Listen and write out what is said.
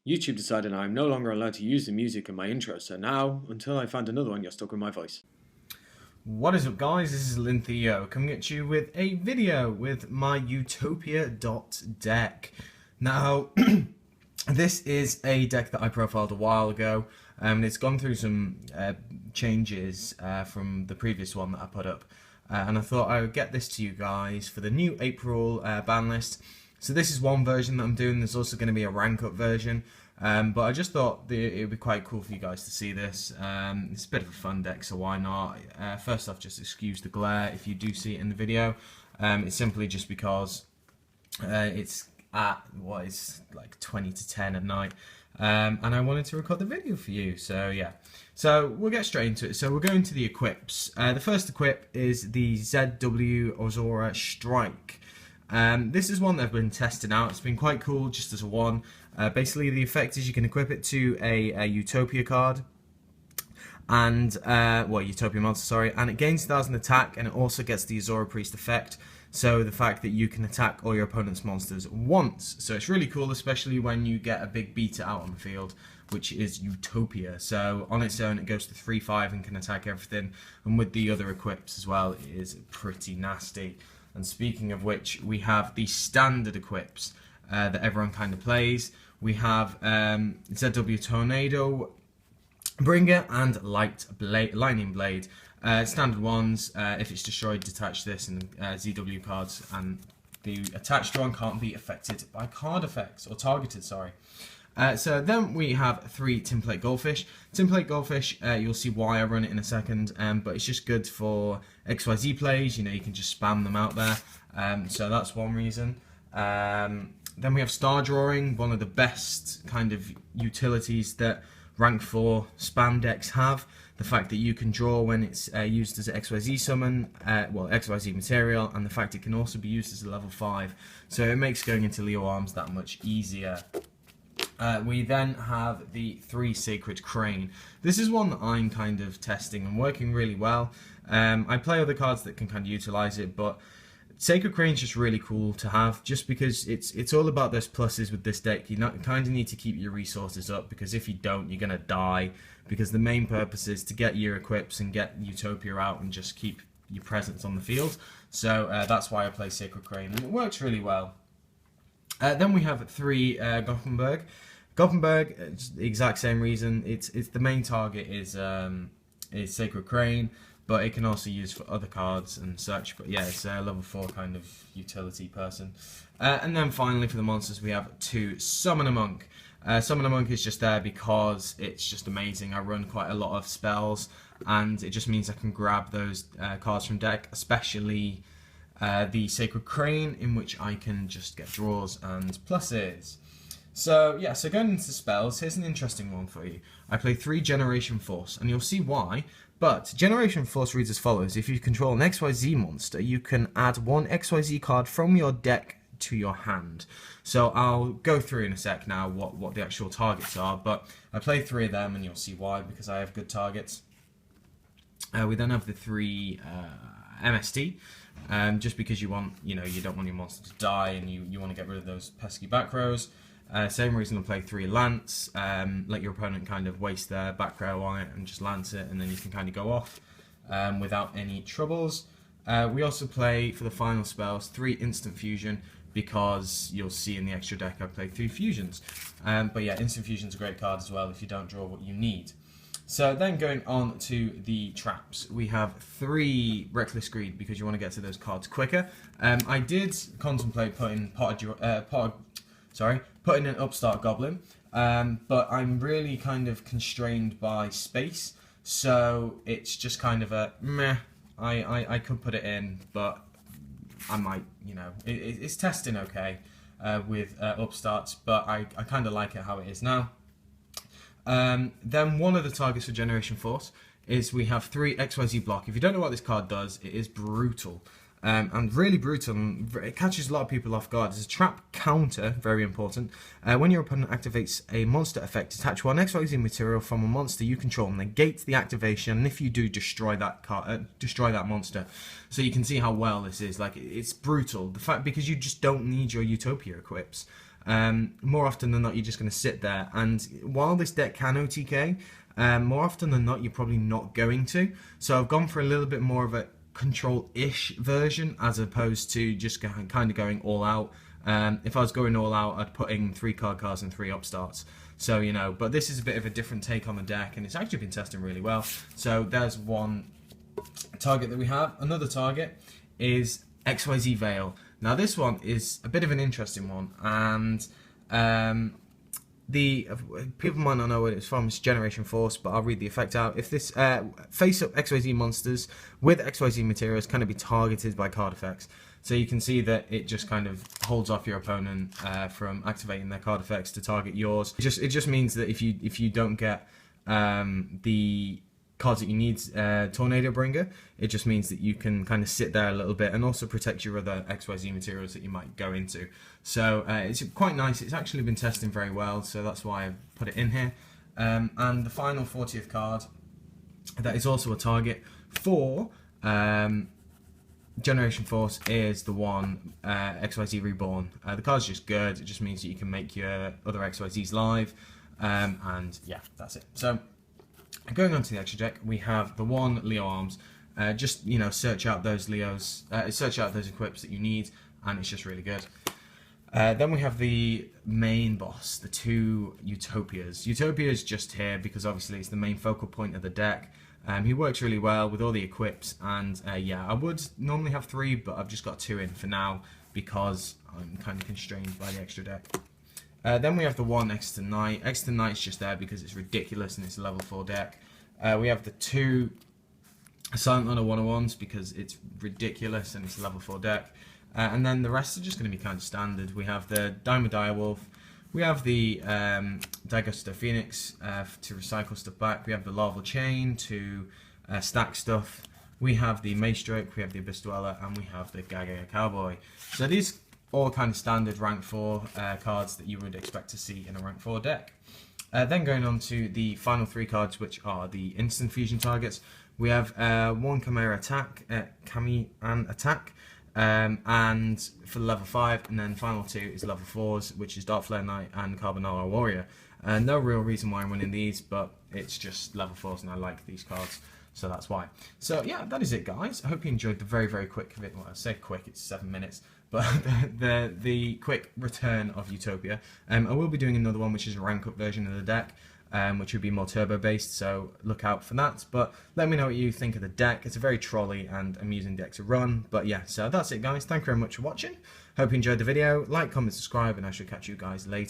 YouTube decided I'm no longer allowed to use the music in my intro, so now, until I find another one, you're stuck with my voice. What is up, guys? This is Lintheo coming at you with a video with my Utopia deck. Now, this is a deck that I profiled a while ago, and it's gone through some changes from the previous one that I put up, and I thought I would get this to you guys for the new April ban list. So this is one version that I'm doing. There's also going to be a rank up version, but I just thought it would be quite cool for you guys to see this. It's a bit of a fun deck, so why not? First off, just excuse the glare if you do see it in the video. It's simply just because it's at what is like 20 to 10 at night, and I wanted to record the video for you. So yeah, so we'll get straight into it. So we're going to the equips. The first equip is the ZW Ozora Strike. This is one that I've been testing out. It's been quite cool just as a one. Basically, the effect is you can equip it to a Utopia card, and Utopia monster, sorry, and it gains 1,000 attack, and it also gets the Azora Priest effect. So the fact that you can attack all your opponent's monsters once. So it's really cool, especially when you get a big beater out on the field, which is Utopia. So on its own, it goes to 3/5 and can attack everything. And with the other equips as well, it is pretty nasty. And speaking of which, we have the standard equips that everyone kind of plays. We have ZW Tornado Bringer and Lightning Blade. Standard ones, if it's destroyed, detach this, and ZW cards, and the attached one can't be affected by card effects, or targeted, sorry. So then we have 3 Tinplate Goldfish. Tinplate Goldfish, you'll see why I run it in a second, but it's just good for XYZ plays. You know, you can just spam them out there. So that's one reason. Then we have Star Drawing, one of the best kind of utilities that rank 4 spam decks have. The fact that you can draw when it's used as an XYZ summon, XYZ material, and the fact it can also be used as a level 5. So it makes going into Leo Arms that much easier. We then have the 3 Sacred Crane. This is one that I'm kind of testing and working really well. I play other cards that can kind of utilize it, but Sacred Crane is just really cool to have, just because it's all about those pluses with this deck. You kind of need to keep your resources up, because if you don't, you're going to die, because the main purpose is to get your equips and get Utopia out and just keep your presence on the field. So that's why I play Sacred Crane, and it works really well. Then we have 3 Gothenburg. Gothenburg, the exact same reason. It's the main target is Sacred Crane, but it can also use for other cards and such. But yeah, it's a level 4 kind of utility person. And then finally for the monsters, we have 2 Summoner Monk. Summoner Monk is just there because it's just amazing. I run quite a lot of spells, and it just means I can grab those cards from deck, especially the Sacred Crane, in which I can just get draws and pluses. So yeah, so going into spells, here's an interesting one for you. I play 3 Generation Force, and you'll see why. But Generation Force reads as follows: if you control an XYZ monster, you can add 1 XYZ card from your deck to your hand. So I'll go through in a sec now what the actual targets are, but I play 3 of them, and you'll see why, because I have good targets. We then have the 3 MST. Just because you don't want your monster to die, and you want to get rid of those pesky back rows. Same reason to play 3 Lance. Let your opponent kind of waste their back row on it and just lance it, and then you can kind of go off without any troubles. We also play, for the final spells, 3 Instant Fusion, because you'll see in the extra deck I play 3 Fusions. But yeah, Instant Fusion's a great card as well if you don't draw what you need. So then going on to the traps, we have 3 Reckless Greed, because you want to get to those cards quicker. I did contemplate putting putting an Upstart Goblin, but I'm really kind of constrained by space, so it's just kind of a meh. I could put it in, but I might, it's testing okay with Upstarts, but I kind of like it how it is now. Then one of the targets for Generation Force is we have 3 XYZ Block. If you don't know what this card does, it is brutal. And really brutal, and it catches a lot of people off guard. It's a trap counter, very important. When your opponent activates a monster effect, attach 1 XYZ material from a monster you control, and negate the activation, and if you do, destroy that monster. So you can see how well this is. Like, it's brutal. The fact, because you just don't need your Utopia equips. more often than not you're just going to sit there. And while this deck can OTK, more often than not you're probably not going to. So I've gone for a little bit more of a control-ish version as opposed to just kind of going all out. If I was going all out, I'd put in 3 card cards and 3 upstarts. So, you know, but this is a bit of a different take on the deck, and it's actually been testing really well. So there's one target that we have. Another target is XYZ Veil. Now this one is a bit of an interesting one, and the people might not know what it's from. It's Generation Force, but I'll read the effect out. If this face-up XYZ monsters with XYZ materials can be targeted by card effects. So you can see that it just kind of holds off your opponent from activating their card effects to target yours. It just means that if you don't get the cards that you need, Tornado Bringer, it just means that you can kind of sit there a little bit and also protect your other XYZ materials that you might go into. So it's quite nice. It's actually been testing very well, so that's why I put it in here. And the final 40th card, that is also a target for Generation Force, is the one XYZ Reborn. The card's just good. It just means that you can make your other XYZs live, and yeah, that's it. So going on to the extra deck, we have the one Leo Arms. Just, you know, search out those Leos, search out those equips that you need, and it's just really good. Then we have the main boss, the 2 Utopias. Utopia is just here because obviously it's the main focal point of the deck. He works really well with all the equips, and yeah, I would normally have 3, but I've just got 2 in for now because I'm kind of constrained by the extra deck. Then we have the one Exeter Knight. Exeter Knight's just there because it's ridiculous and it's a level 4 deck. We have the 2 Silent Runner 101s because it's ridiculous and it's a level 4 deck. And then the rest are just going to be kind of standard. We have the Diamond Direwolf. We have the Daigusto Phoenix to recycle stuff back. We have the Larval Chain to stack stuff. We have the Maestroke, we have the Abyss Dweller, and we have the Gaga Cowboy. So these all kind of standard rank 4 cards that you would expect to see in a rank 4 deck. Then going on to the final 3 cards, which are the instant fusion targets. We have 1 Chimera Attack, Attack, and for level 5, and then final 2 is level 4s, which is Dark Flare Knight and Carbonara Warrior. No real reason why I'm running these, but it's just level 4s and I like these cards, so that's why. So yeah, that is it, guys. I hope you enjoyed the very quick video. Well, I say quick, it's 7 minutes, but the quick return of Utopia. I will be doing another one which is a rank up version of the deck, which would be more turbo based, so look out for that. But let me know what you think of the deck. It's a very trolley and amusing deck to run. But yeah, so that's it, guys. Thank you very much for watching. Hope you enjoyed the video. Like, comment, subscribe, and I shall catch you guys later.